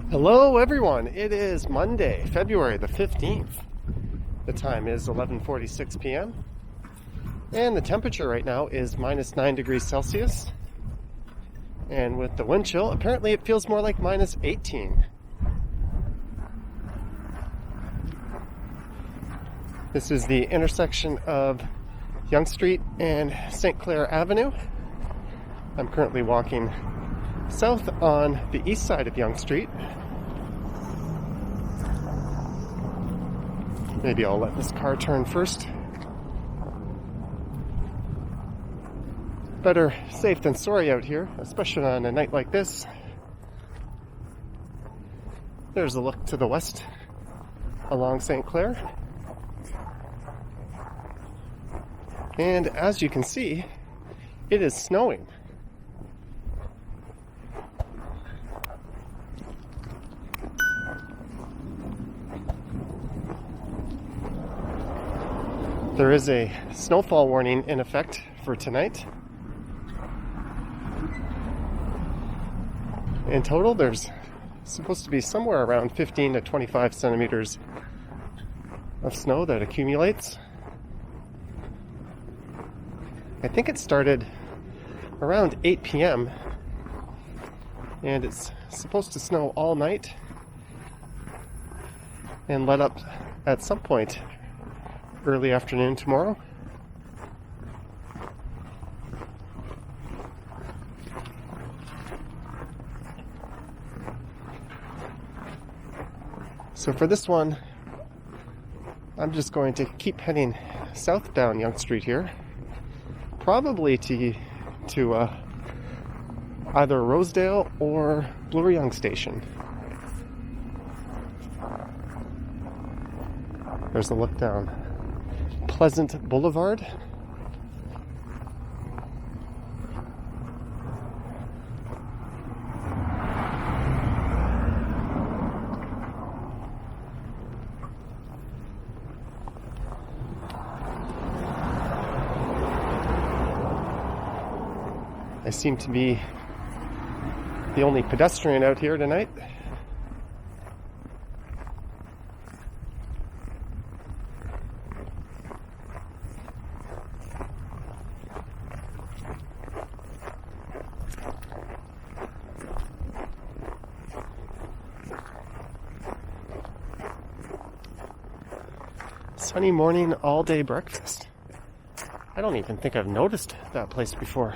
Hello everyone, it is Monday, February the 15th. The time is 11:46 p.m. and the temperature right now is minus 9 degrees Celsius. And with the wind chill, apparently it feels more like minus 18. This is the intersection of Yonge Street and St. Clair Avenue. I'm currently walking south on the east side of Yonge Street. Maybe I'll let this car turn first. Better safe than sorry out here, especially on a night like this. There's a look to the west along St. Clair. And as you can see, it is snowing. There is a snowfall warning in effect for tonight. In total, there's supposed to be somewhere around 15 to 25 centimeters of snow that accumulates. I think it started around 8 p.m. and it's supposed to snow all night and let up at some point early afternoon tomorrow. So for this one, I'm just going to keep heading south down Yonge Street here, probably to either Rosedale or Bloor Station. There's a look down Pleasant Boulevard. I seem to be the only pedestrian out here tonight. Sunny morning, all day breakfast. I don't even think I've noticed that place before.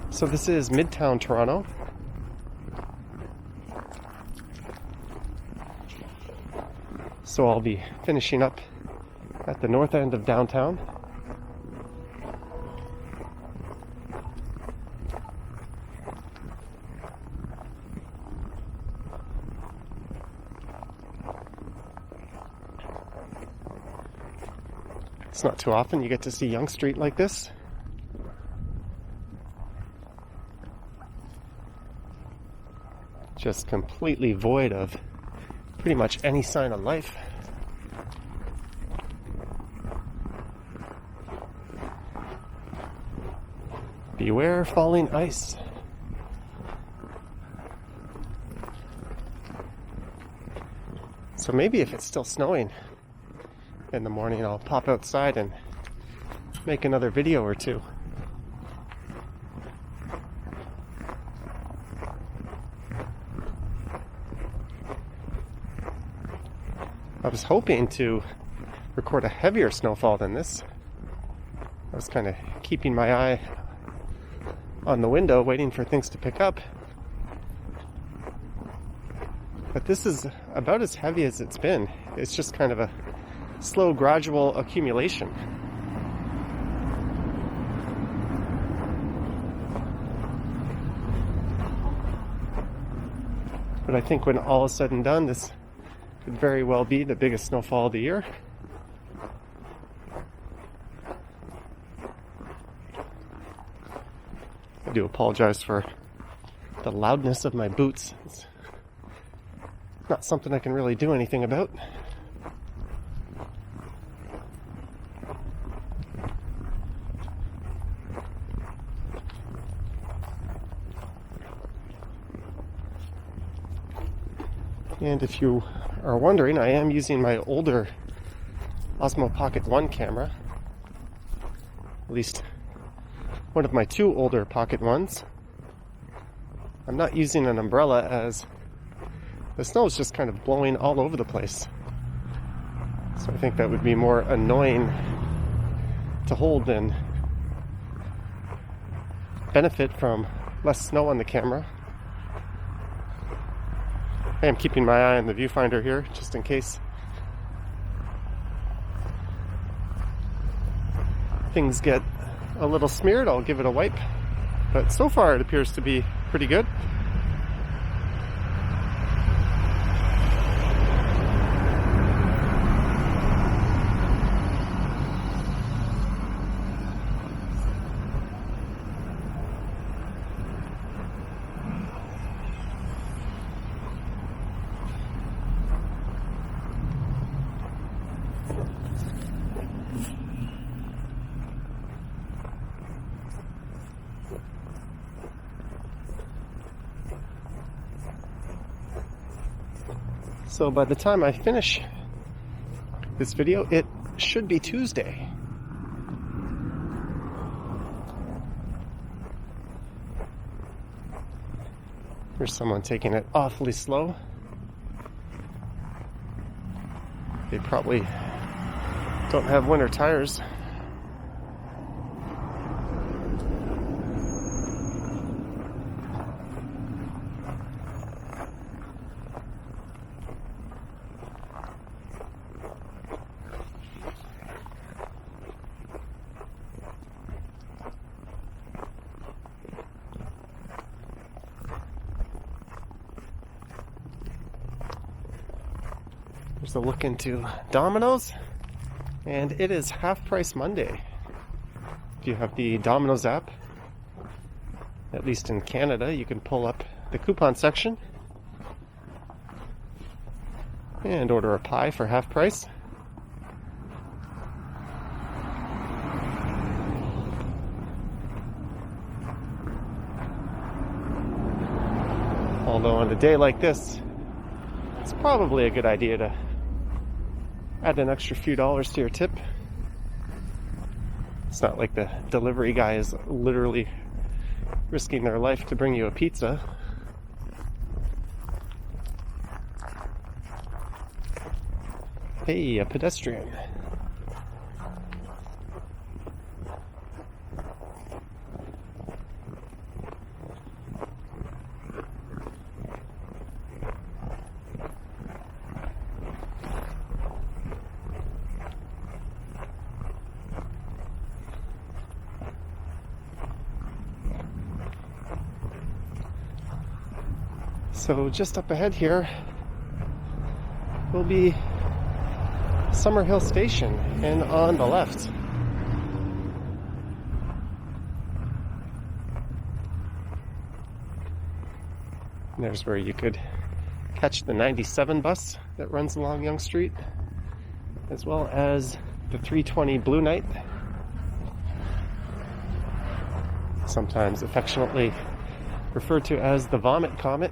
So this is Midtown Toronto. So I'll be finishing up at the north end of downtown. It's not too often you get to see Yonge Street like this. Just completely void of pretty much any sign of life. Beware falling ice. So maybe if it's still snowing in the morning, I'll pop outside and make another video or two. I was hoping to record a heavier snowfall than this. I was kind of keeping my eye on the window, waiting for things to pick up. But this is about as heavy as it's been. It's just kind of a slow, gradual accumulation. But I think when all is said and done, this could very well be the biggest snowfall of the year. I do apologize for the loudness of my boots. It's not something I can really do anything about. And if you are wondering, I am using my older Osmo Pocket 1 camera. At least one of my two older Pocket 1s. I'm not using an umbrella as the snow is just kind of blowing all over the place. So I think that would be more annoying to hold than benefit from less snow on the camera. I am keeping my eye on the viewfinder here just in case things get a little smeared. I'll give it a wipe, but so far it appears to be pretty good. So by the time I finish this video, it should be Tuesday. Here's someone taking it awfully slow. They probably don't have winter tires. There's a look into Domino's, and it is Half Price Monday. If you have the Domino's app, at least in Canada, you can pull up the coupon section and order a pie for half price. Although on a day like this, it's probably a good idea to add an extra few dollars to your tip. It's not like the delivery guy is literally risking their life to bring you a pizza. Hey, a pedestrian. So just up ahead here will be Summerhill Station, and on the left there's where you could catch the 97 bus that runs along Yonge Street, as well as the 320 Blue Night, sometimes affectionately referred to as the Vomit Comet.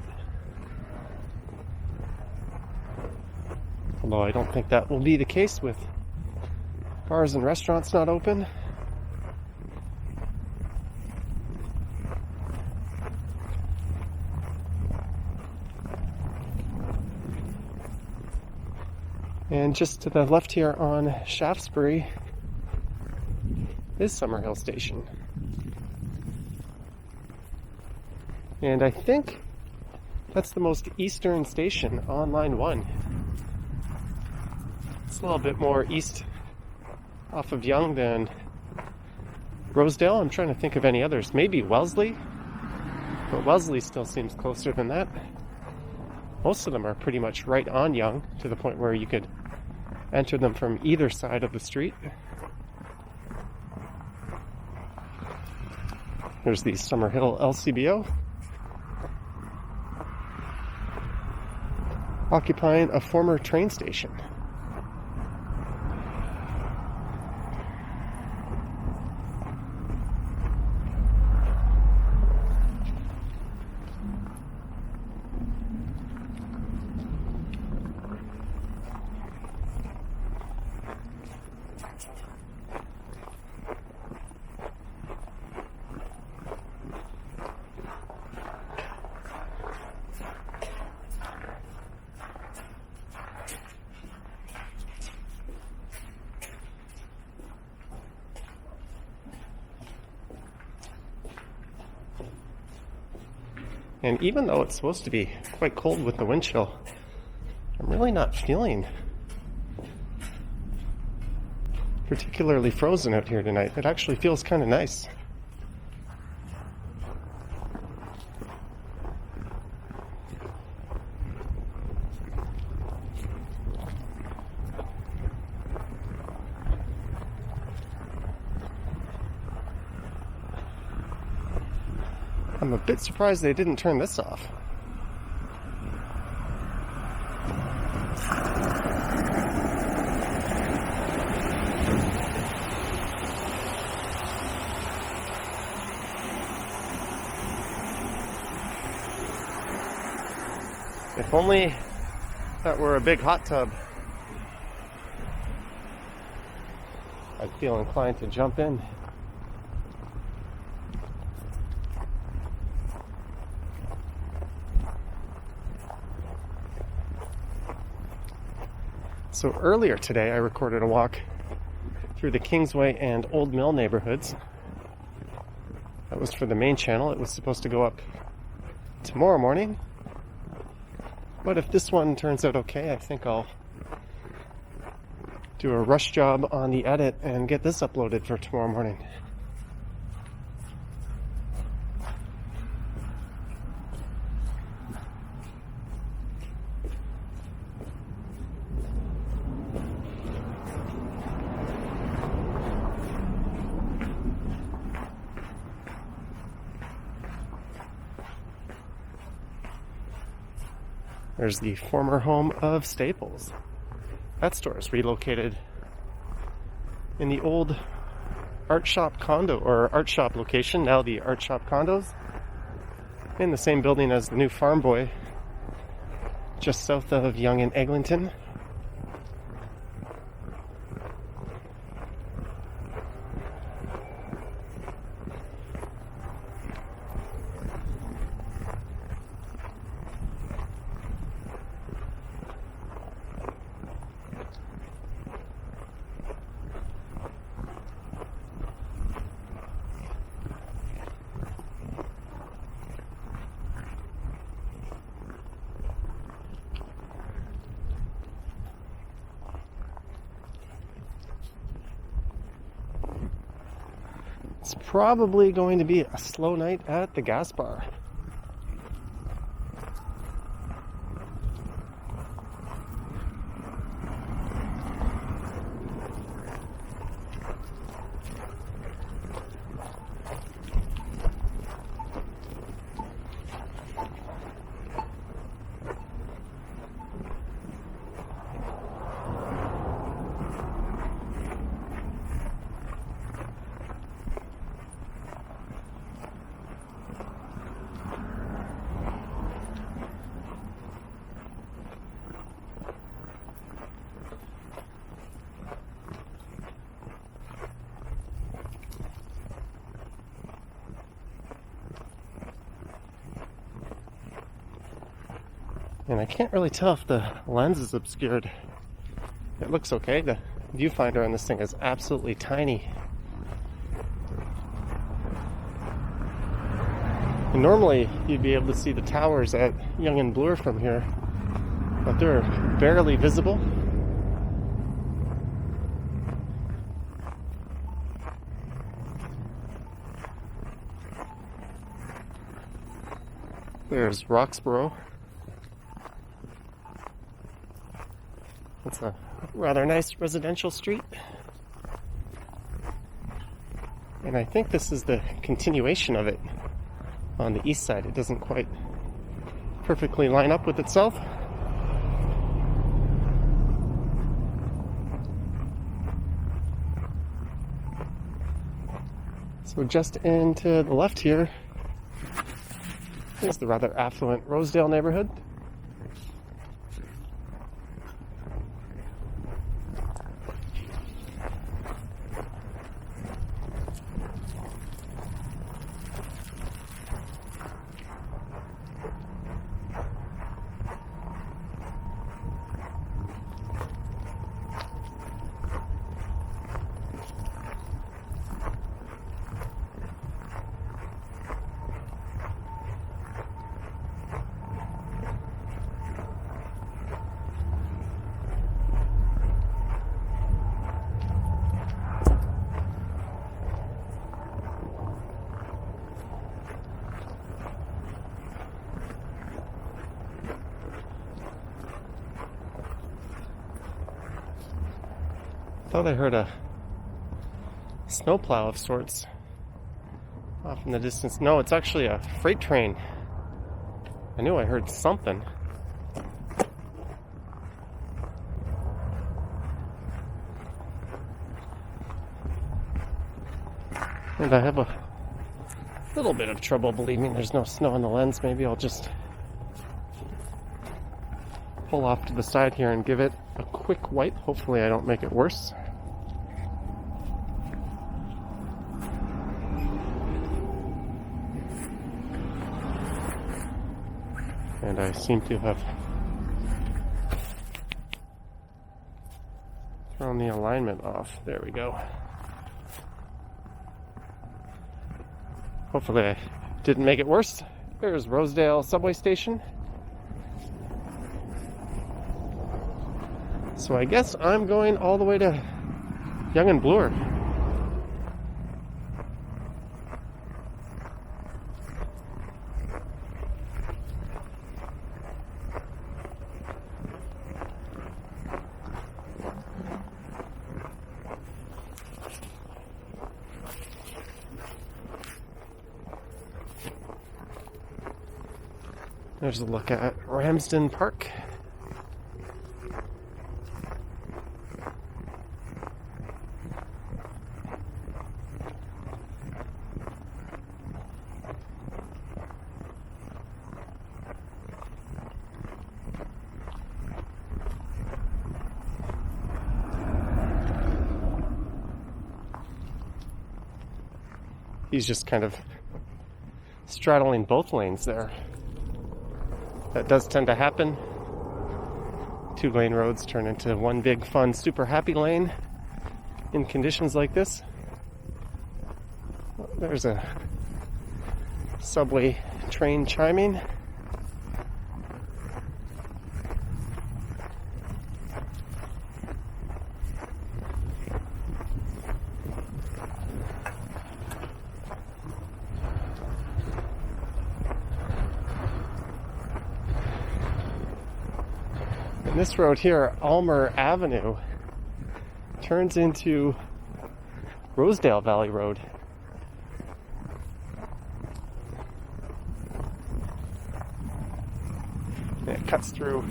Although I don't think that will be the case with bars and restaurants not open. And just to the left here on Shaftesbury is Summerhill Station. And I think that's the most eastern station on line 1. It's a little bit more east off of Yonge than Rosedale. I'm trying to think of any others. Maybe Wellesley, but Wellesley still seems closer than that. Most of them are pretty much right on Yonge, to the point where you could enter them from either side of the street. There's the Summerhill LCBO, occupying a former train station. And even though it's supposed to be quite cold with the wind chill, I'm really not feeling particularly frozen out here tonight. It actually feels kind of nice. I'm a bit surprised they didn't turn this off. If only that were a big hot tub, I'd feel inclined to jump in. So earlier today, I recorded a walk through the Kingsway and Old Mill neighborhoods. That was for the main channel. It was supposed to go up tomorrow morning. But if this one turns out okay, I think I'll do a rush job on the edit and get this uploaded for tomorrow morning. There's the former home of Staples. That store is relocated in the old art shop condo, or art shop location, now the art shop condos, in the same building as the new Farm Boy, just south of Yonge and Eglinton. It's probably going to be a slow night at the gas bar. And I can't really tell if the lens is obscured. It looks okay. The viewfinder on this thing is absolutely tiny. And normally you'd be able to see the towers at Yonge and Bloor from here, but they're barely visible. There's Roxborough. It's a rather nice residential street. And I think this is the continuation of it on the east side. It doesn't quite perfectly line up with itself. So just into the left here is the rather affluent Rosedale neighborhood. thought I heard a snowplow of sorts off in the distance. No, it's actually a freight train. I knew I heard something. And I have a little bit of trouble believing there's no snow on the lens. Maybe I'll just pull off to the side here and give it a quick wipe. Hopefully I don't make it worse. And I seem to have thrown the alignment off. There we go. Hopefully I didn't make it worse. There's Rosedale subway station. So I guess I'm going all the way to Yonge and Bloor. There's a look at Ramsden Park. He's just kind of straddling both lanes there. That does tend to happen. 2-lane roads turn into one big, fun, super happy lane in conditions like this. There's a subway train chiming. This road here, Almer Avenue, turns into Rosedale Valley Road. It cuts through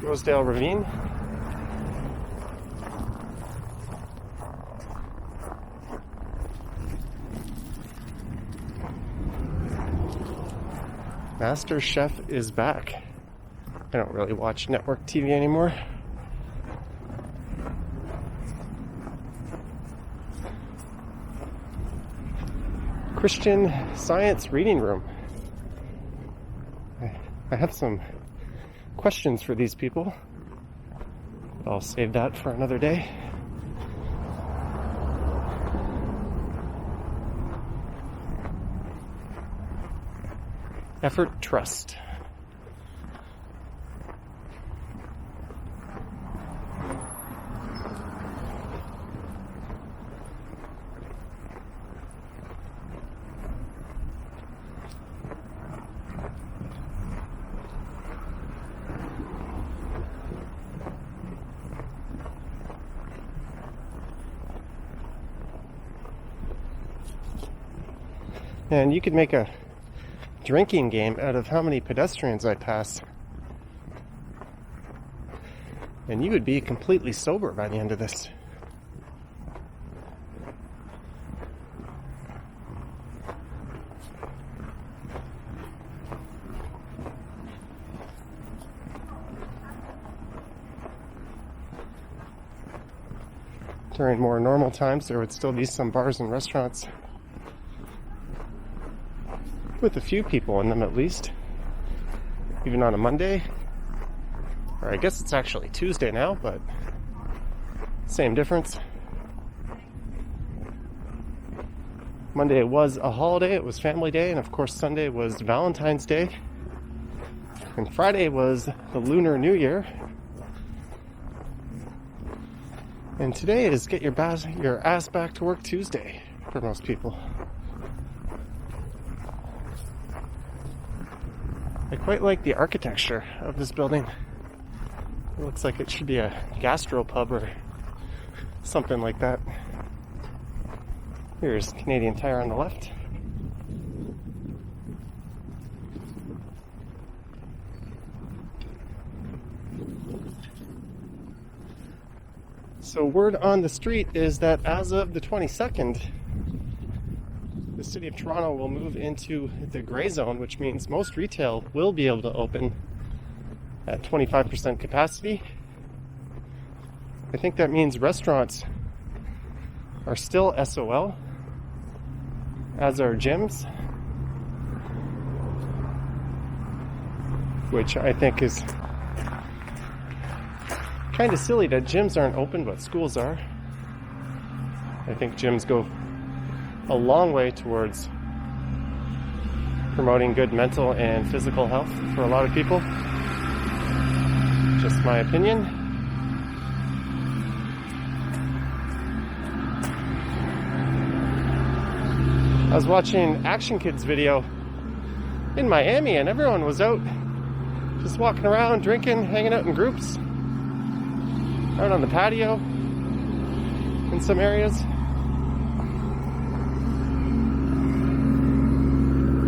Rosedale Ravine. Master Chef is back. I don't really watch network TV anymore. Christian Science Reading Room. I have some questions for these people, but I'll save that for another day. Effort Trust. And you could make a drinking game out of how many pedestrians I pass. And you would be completely sober by the end of this. During more normal times, there would still be some bars and restaurants with a few people in them at least, even on a Monday, or I guess it's actually Tuesday now, but same difference. Monday was a holiday, it was family day, and of course Sunday was Valentine's Day, and Friday was the Lunar New Year, and today is get your ass back to work Tuesday for most people. I quite like the architecture of this building. It looks like it should be a gastropub or something like that. Here's Canadian Tire on the left. So word on the street is that as of the 22nd, the City of Toronto will move into the gray zone, which means most retail will be able to open at 25% capacity. I think that means restaurants are still SOL, as are gyms, which I think is kind of silly that gyms aren't open but schools are. I think gyms go a long way towards promoting good mental and physical health for a lot of people. Just my opinion. I was watching Action Kids video in Miami and everyone was out just walking around, drinking, hanging out in groups, out on the patio in some areas.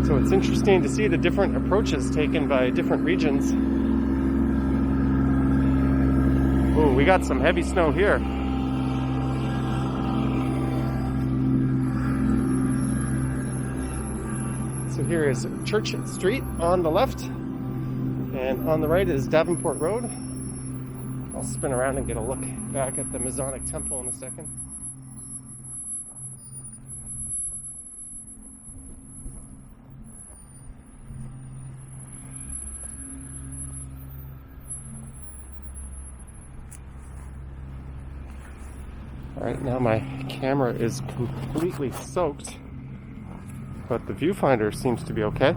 So it's interesting to see the different approaches taken by different regions. Oh, we got some heavy snow here. So here is Church Street on the left, and on the right is Davenport Road. I'll spin around and get a look back at the Masonic Temple in a second. Alright, now my camera is completely soaked, but the viewfinder seems to be okay.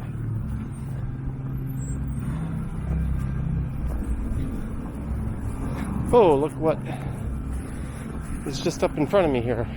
Oh, look what is just up in front of me here.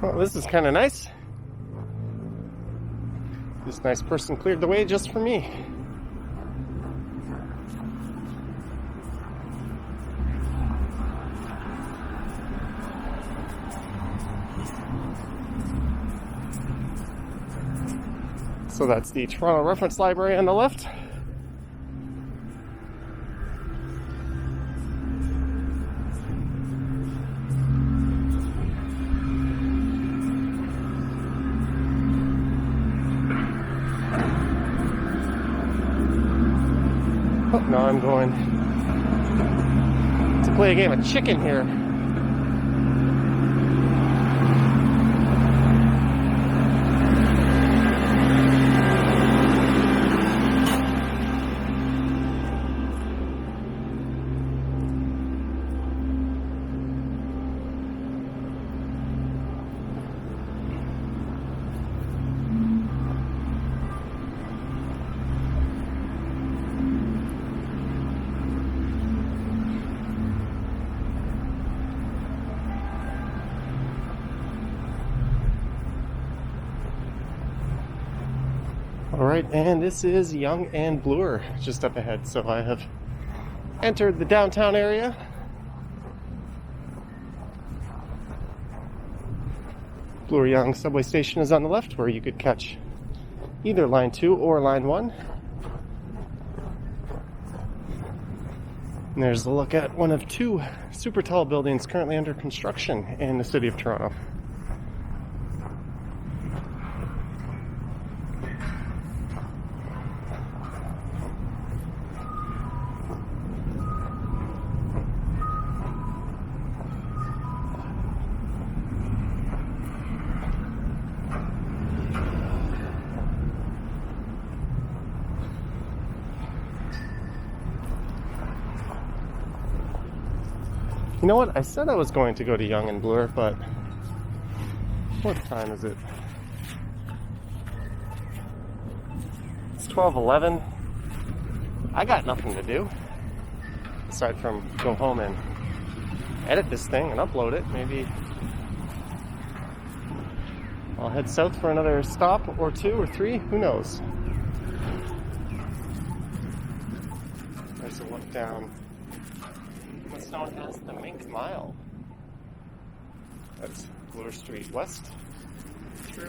Well, this is kind of nice. This nice person cleared the way just for me. So that's the Toronto Reference Library on the left. Oh, now I'm going to play a game of chicken here. Alright, and this is Yonge and Bloor just up ahead. So I have entered the downtown area. Bloor Yonge subway station is on the left, where you could catch either line 2 or line 1. And there's a look at one of 2 super tall buildings currently under construction in the city of Toronto. You know what? I said I was going to go to Yonge and Bloor, but what time is it? It's 12:11. I got nothing to do aside from go home and edit this thing and upload it. Maybe I'll head south for another stop or two or three. Who knows? There's a look down what's known as the Mink Mile. That's Bloor Street west through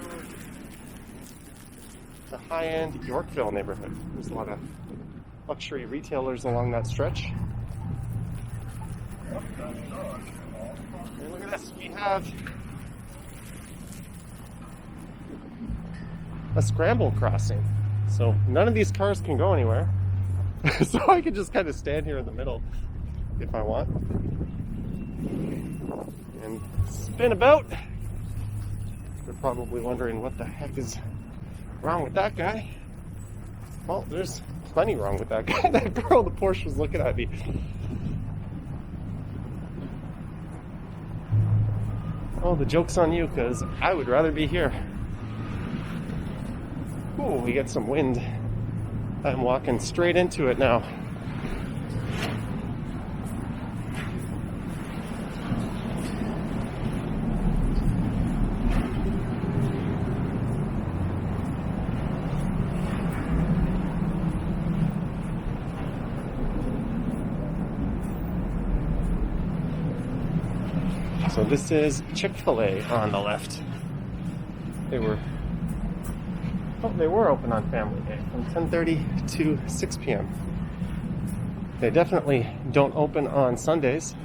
the high-end Yorkville neighborhood. There's a lot of luxury retailers along that stretch. And look at this, we have a scramble crossing. So none of these cars can go anywhere. So I can just kind of stand here in the middle if I want. And spin about. You're probably wondering what the heck is wrong with that guy. Well, there's plenty wrong with that guy. That girl in the Porsche was looking at me. Oh, the joke's on you, because I would rather be here. Ooh, we get some wind. I'm walking straight into it now. So this is Chick-fil-A on the left. They were open on Family Day from 10:30 to 6 p.m. They definitely don't open on Sundays.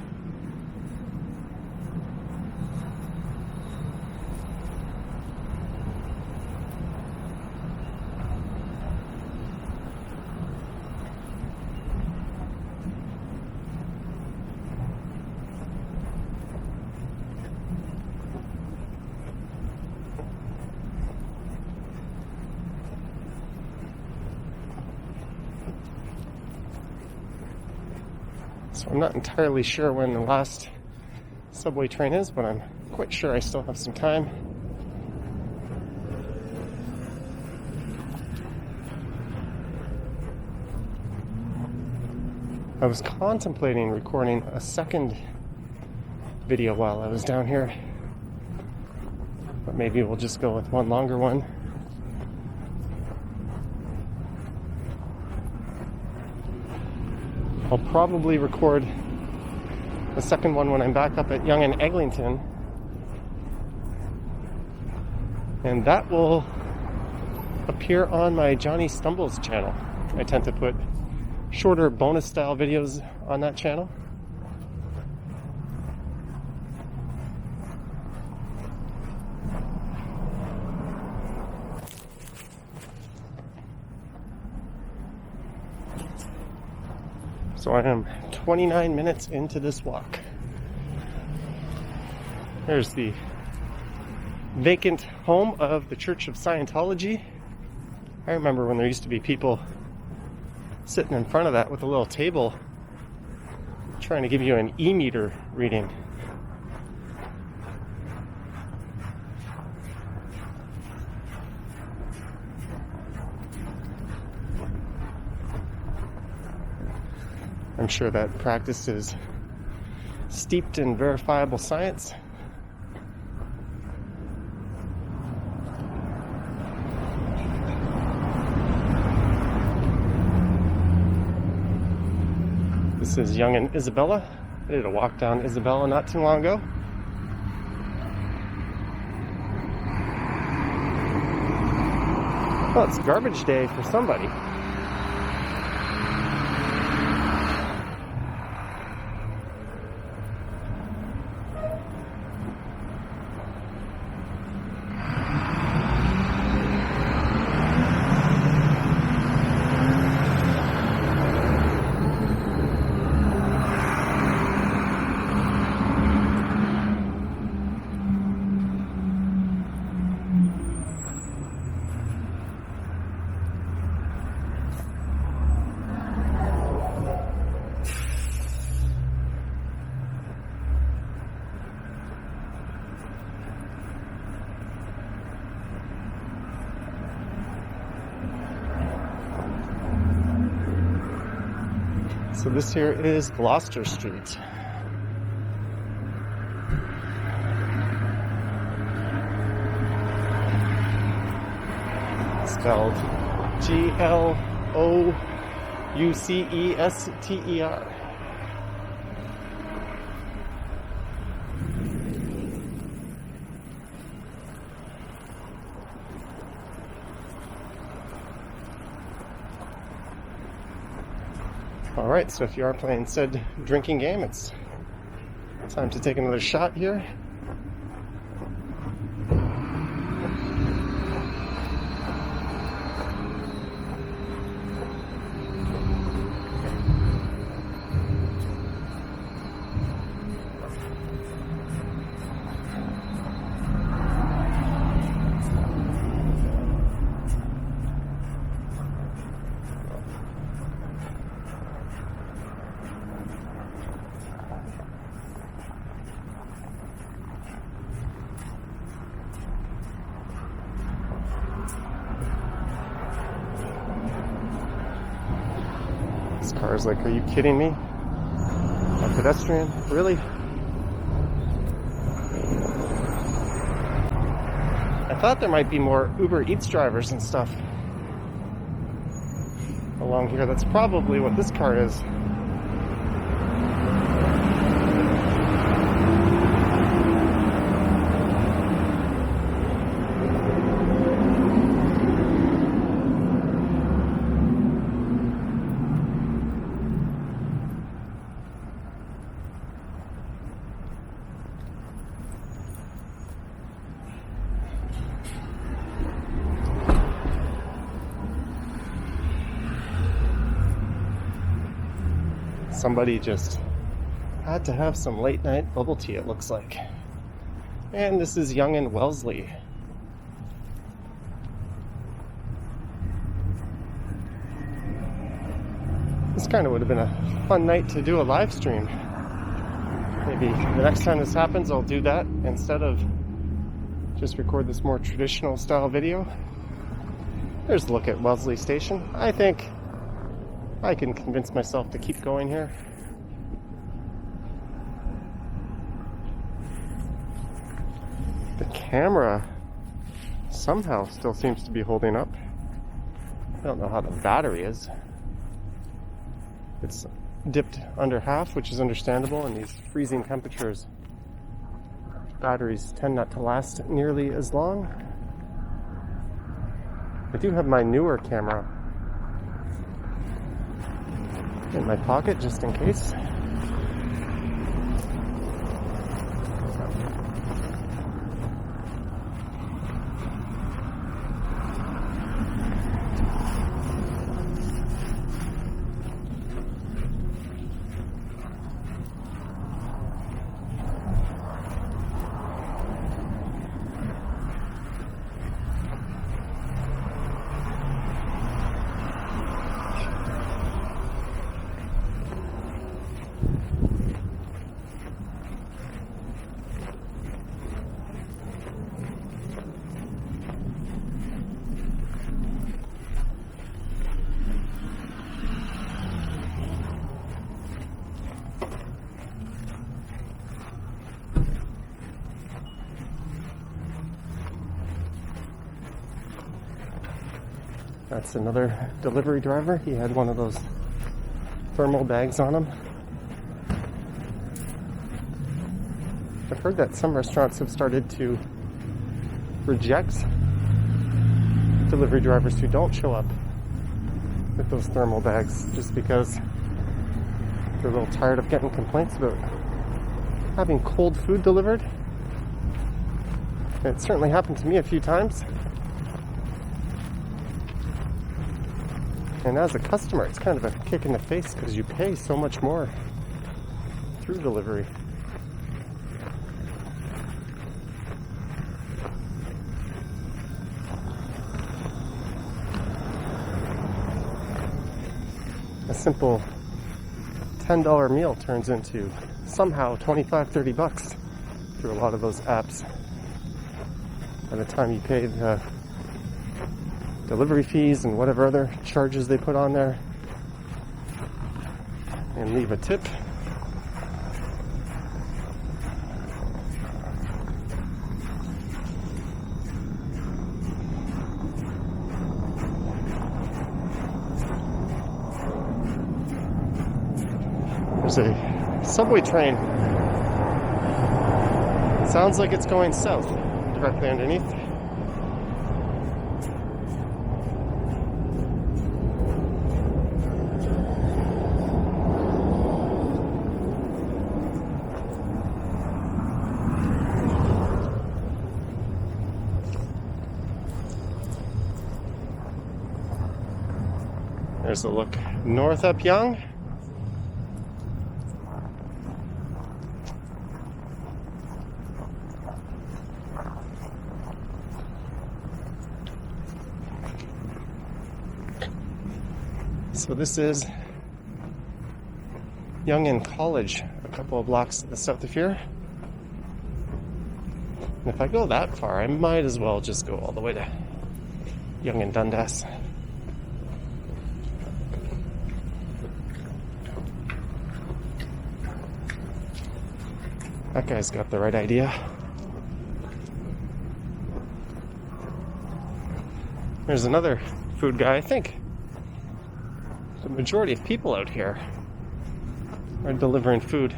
So I'm not entirely sure when the last subway train is, but I'm quite sure I still have some time. I was contemplating recording a second video while I was down here, but maybe we'll just go with one longer one. I'll probably record the second one when I'm back up at Yonge and Eglinton. And that will appear on my Johnny Stumbles channel. I tend to put shorter bonus style videos on that channel. So I am 29 minutes into this walk. There's the vacant home of the Church of Scientology. I remember when there used to be people sitting in front of that with a little table trying to give you an e-meter reading. I'm sure that practice is steeped in verifiable science. This is Yonge and Isabella. I did a walk down Isabella not too long ago. Well, it's garbage day for somebody. So this here is Bloor Street. Spelled Gloucester. Alright, so if you are playing said drinking game, it's time to take another shot here. This car is like, are you kidding me? A pedestrian? Really? I thought there might be more Uber Eats drivers and stuff along here. That's probably what this car is. Somebody just had to have some late night bubble tea, it looks like. And this is Yonge and Wellesley. This kind of would have been a fun night to do a live stream. Maybe the next time this happens, I'll do that instead of just record this more traditional style video. There's a look at Wellesley Station. I think I can convince myself to keep going here. The camera somehow still seems to be holding up. I don't know how the battery is. It's dipped under half, which is understandable in these freezing temperatures. Batteries tend not to last nearly as long. I do have my newer camera in my pocket just in case. That's another delivery driver. He had one of those thermal bags on him. I've heard that some restaurants have started to reject delivery drivers who don't show up with those thermal bags just because they're a little tired of getting complaints about having cold food delivered. It certainly happened to me a few times. And as a customer, it's kind of a kick in the face because you pay so much more through delivery. A simple $10 meal turns into somehow $25-30 through a lot of those apps. By the time you pay the delivery fees and whatever other charges they put on there, and leave a tip. There's a subway train. Sounds like it's going south, directly underneath. There's a look north up Yonge. So this is Yonge and College, a couple of blocks to the south of here. And if I go that far, I might as well just go all the way to Yonge and Dundas. That guy's got the right idea. There's another food guy, I think. The majority of people out here are delivering food.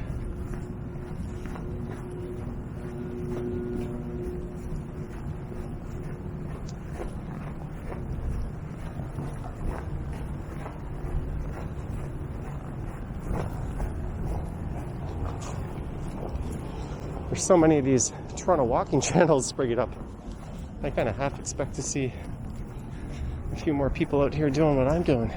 There's so many of these Toronto walking channels springing up. I kind of half expect to see a few more people out here doing what I'm doing.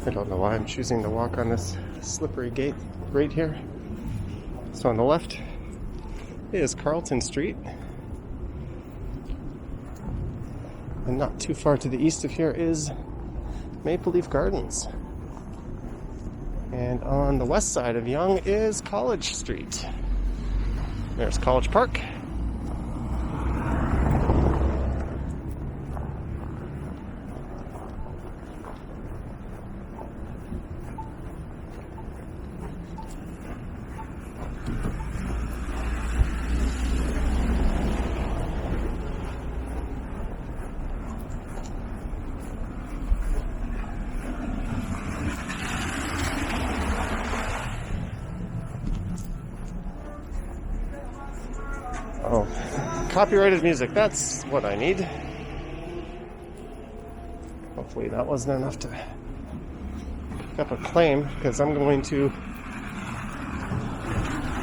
I don't know why I'm choosing to walk on this slippery gate right here. So on the left is Carlton Street. And not too far to the east of here is Maple Leaf Gardens. And on the west side of Yonge is College Street. There's College Park. Oh, copyrighted music, that's what I need. Hopefully that wasn't enough to pick up a claim, because I'm going to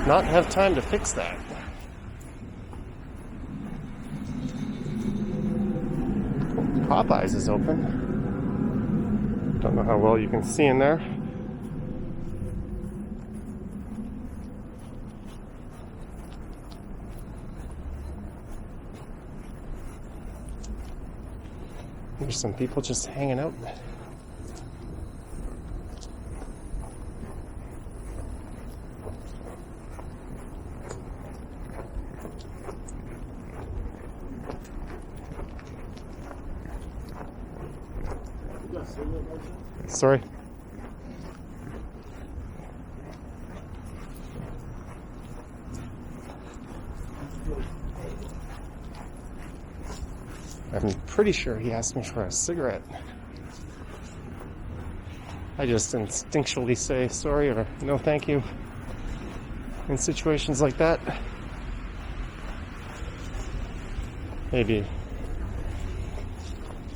not have time to fix that. Popeyes is open. Don't know how well you can see in there. There's some people just hanging out. Sorry. I'm pretty sure he asked me for a cigarette. I just instinctually say sorry or no thank you in situations like that. Maybe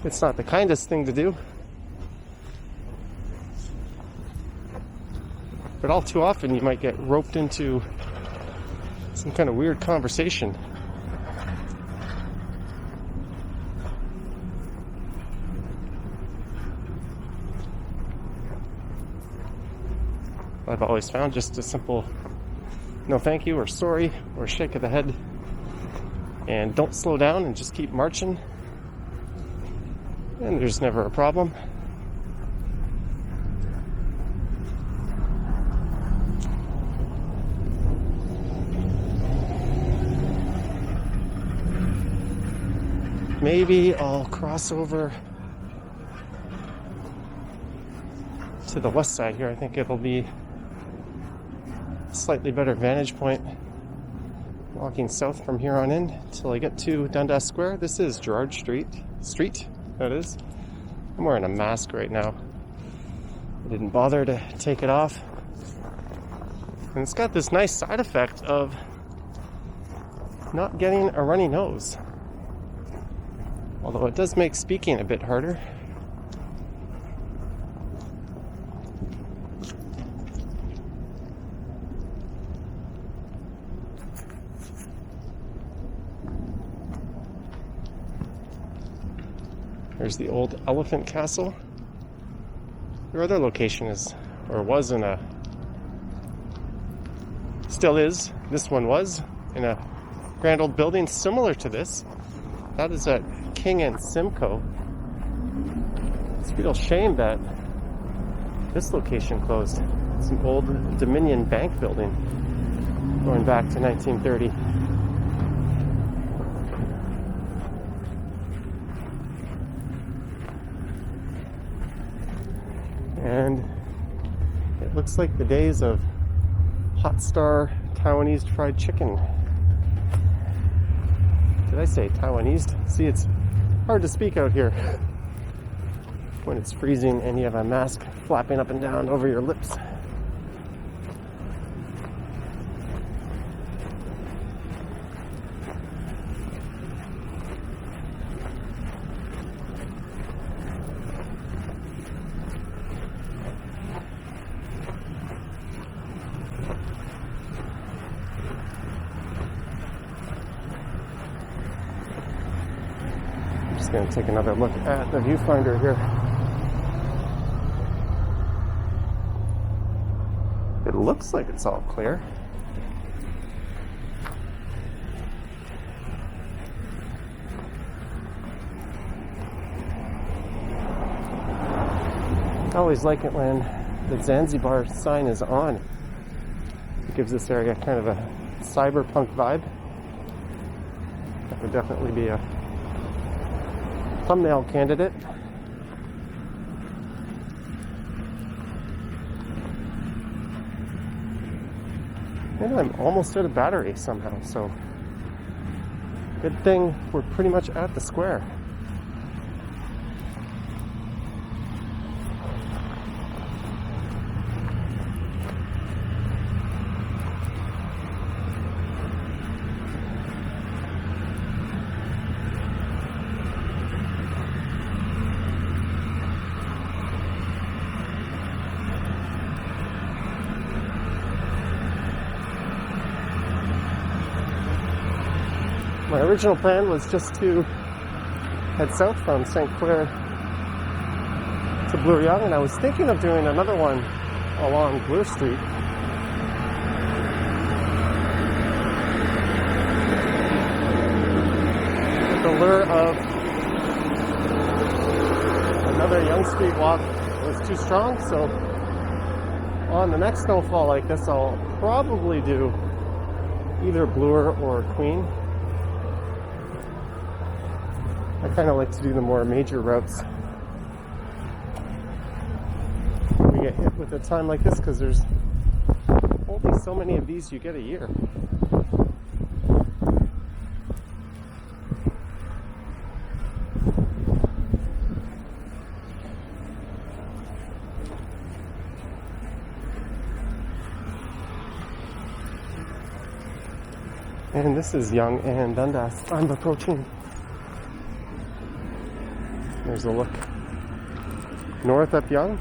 it's not the kindest thing to do, but all too often you might get roped into some kind of weird conversation. I've always found just a simple no thank you or sorry or shake of the head, and don't slow down and just keep marching, and there's never a problem. Maybe I'll cross over to the west side here. I think it'll be a slightly better vantage point walking south from here on in until I get to Dundas Square. This is Gerrard Street, that is. I'm wearing a mask right now. I didn't bother to take it off. And it's got this nice side effect of not getting a runny nose. Although it does make speaking a bit harder. There's the old Elephant Castle. Your other location is, or was in a, still is, this one was, in a grand old building similar to this. That is at King and Simcoe. It's a real shame that this location closed. It's an old Dominion Bank building going back to 1930. And it looks like the days of Hot Star Taiwanese fried chicken. Did I say Taiwanese? See, it's hard to speak out here when it's freezing and you have a mask flapping up and down over your lips. Going to take another look at the viewfinder here. It looks like it's all clear. I always like it when the Zanzibar sign is on. It gives this area kind of a cyberpunk vibe. That would definitely be a thumbnail candidate. And I'm almost out of battery somehow, so good thing we're pretty much at the square. My original plan was just to head south from St. Clair to Bloor Yonge, and I was thinking of doing another one along Bloor Street. But the lure of another Yonge Street walk was too strong, so on the next snowfall like this, I'll probably do either Bloor or Queen. I kind of like to do the more major routes. We get hit with a time like this because there's only so many of these you get a year. And this is Yonge and Dundas. I'm approaching. There's a look north up Yonge.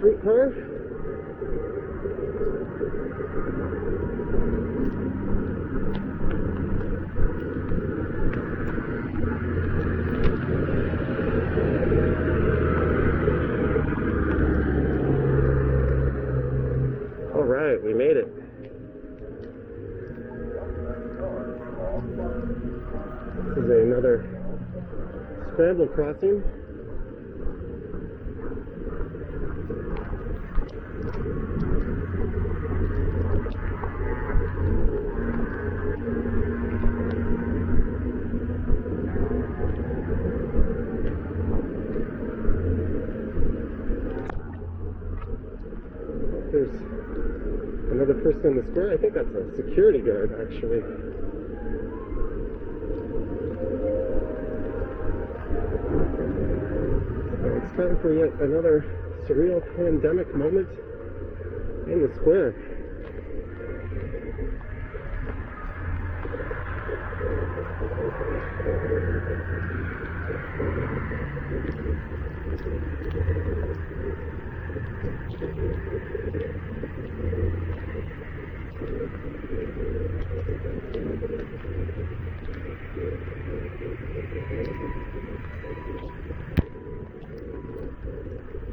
streetcar. All right, we made it. This is another scramble crossing. There's another person in the square. I think that's a security guard, actually. So it's time for yet another surreal pandemic moment in the square.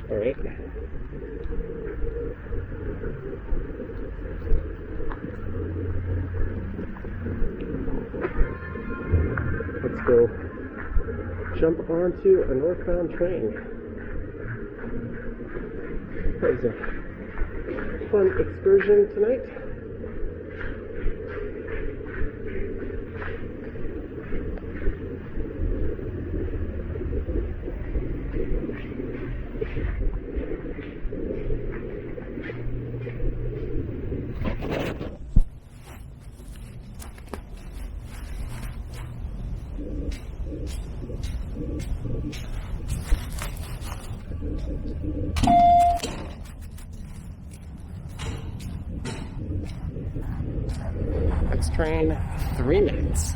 All right. Let's go jump onto a northbound train. That was a fun excursion tonight. Next train, 3 minutes.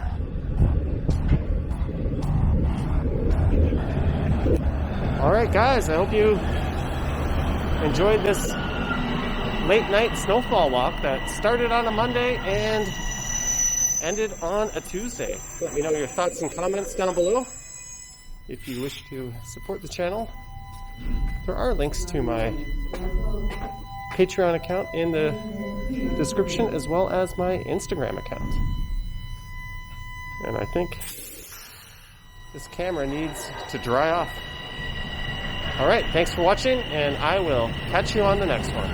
All right, guys, I hope you enjoyed this late night snowfall walk that started on a Monday and ended on a Tuesday. Let me know your thoughts and comments down below. If you wish to support the channel, there are links to my Patreon account in the description, as well as my Instagram account. And I think this camera needs to dry off. All right, thanks for watching, and I will catch you on the next one.